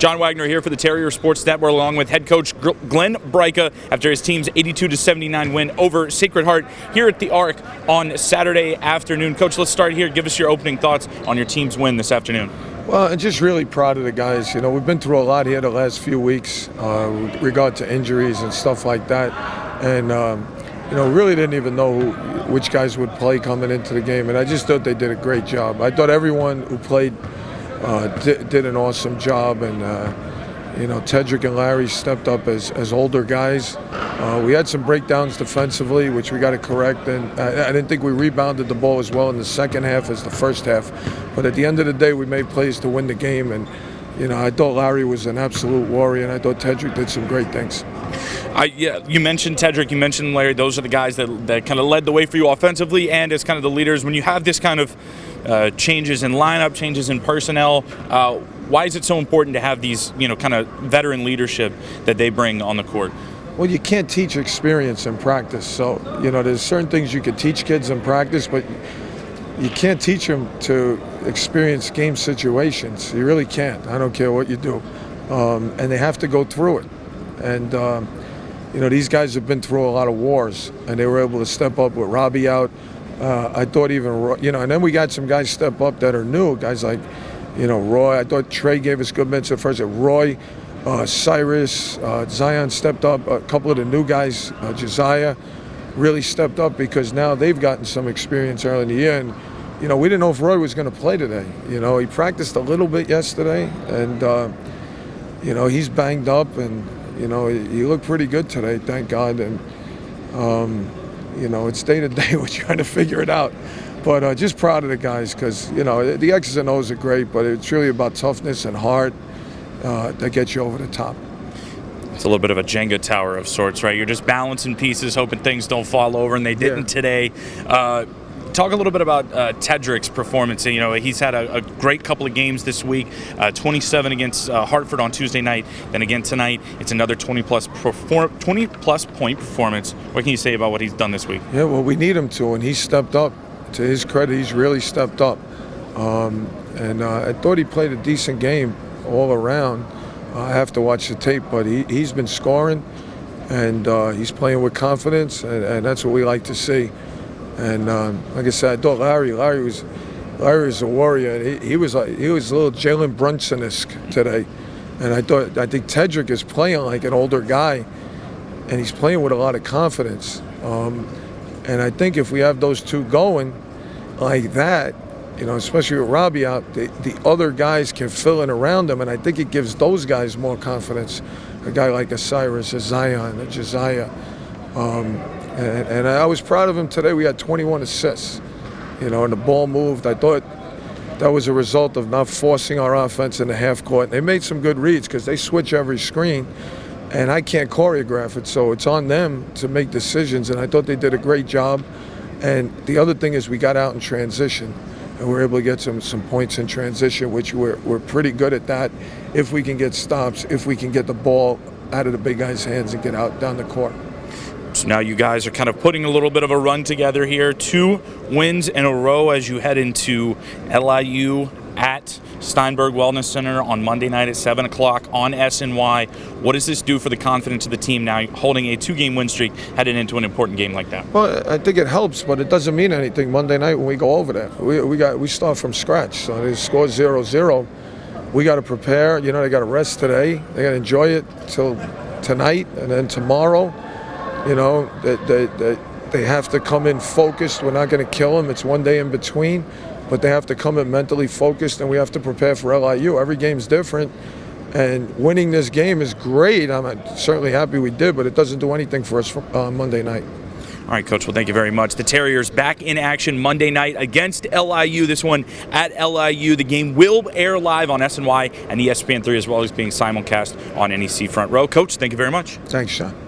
John Wagner here for the Terrier Sports Network, along with head coach Glenn Braica after his team's 82-79 win over Sacred Heart here at the Arc on Saturday afternoon. Coach, let's start here. Give us your opening thoughts on your team's win this afternoon. Well, I'm just really proud of the guys. You know, we've been through a lot here the last few weeks with regard to injuries and stuff like that. And, you know, really didn't even know which guys would play coming into the game. And I just thought they did a great job. I thought everyone who played did an awesome job. And, you know, Tedrick and Larry stepped up as older guys. We had some breakdowns defensively, which we got to correct. And I didn't think we rebounded the ball as well in the second half as the first half. But at the end of the day, we made plays to win the game. And, you know, I thought Larry was an absolute warrior, and I thought Tedrick did some great things. Yeah, you mentioned Tedrick, you mentioned Larry. Those are the guys that kind of led the way for you offensively and as kind of the leaders. When you have this kind of changes in lineup, changes in personnel, why is it so important to have these, you know, kind of veteran leadership that they bring on the court? Well, you can't teach experience in practice. So, you know, there's certain things you can teach kids in practice, but you can't teach them to experience game situations. You really can't. I don't care what you do. And they have to go through it. And, you know, these guys have been through a lot of wars, and they were able to step up with Robbie out. I thought even, you know, and then we got some guys step up that are new, guys like, you know, Roy. I thought Trey gave us good minutes at first. Roy, Cyrus, Zion stepped up. A couple of the new guys, Josiah, really stepped up because now they've gotten some experience early in the year. And, you know, we didn't know if Roy was going to play today. You know, he practiced a little bit yesterday, and, you know, he's banged up, and, you know, he looked pretty good today, thank God. And, you know, it's day to day. We're trying to figure it out. But just proud of the guys because, you know, the X's and O's are great, but it's really about toughness and heart that gets you over the top. It's a little bit of a Jenga tower of sorts, right? You're just balancing pieces, hoping things don't fall over, and they didn't today. Talk a little bit about Tedrick's performance. You know, he's had a great couple of games this week. 27 against Hartford on Tuesday night. Then again tonight, it's another 20-plus point performance. What can you say about what he's done this week? Yeah, well, we need him to, and he's stepped up. To his credit, he's really stepped up. And I thought he played a decent game all around. I have to watch the tape, but he's been scoring, and he's playing with confidence, and that's what we like to see. And like I said, I thought Larry was a warrior. And he was a little Jalen Brunson-esque today, and I think Tedrick is playing like an older guy, and he's playing with a lot of confidence. And I think if we have those two going like that, you know, especially with Robbie out, the other guys can fill in around them, and I think it gives those guys more confidence. A guy like a Cyrus, a Zion, a Josiah. And I was proud of him today. We had 21 assists, you know, and the ball moved. I thought that was a result of not forcing our offense in the half court. They made some good reads because they switch every screen, and I can't choreograph it, so it's on them to make decisions, and I thought they did a great job. And the other thing is we got out in transition, and we were able to get some points in transition, which we're pretty good at that if we can get stops, if we can get the ball out of the big guy's hands and get out down the court. So now you guys are kind of putting a little bit of a run together here. 2 wins in a row as you head into LIU at Steinberg Wellness Center on Monday night at 7 o'clock on SNY. What does this do for the confidence of the team now, holding a 2-game win streak headed into an important game like that? Well, I think it helps, but it doesn't mean anything Monday night when we go over there. We start from scratch, so the score 0-0. We got to prepare. You know, they got to rest today. They got to enjoy it till tonight, and then tomorrow. You know, they have to come in focused. We're not going to kill them. It's one day in between. But they have to come in mentally focused, and we have to prepare for LIU. Every game's different, and winning this game is great. I'm certainly happy we did, but it doesn't do anything for us Monday night. All right, Coach, well, thank you very much. The Terriers back in action Monday night against LIU. This one at LIU. The game will air live on SNY and ESPN3 as well as being simulcast on NEC Front Row. Coach, thank you very much. Thanks, Sean.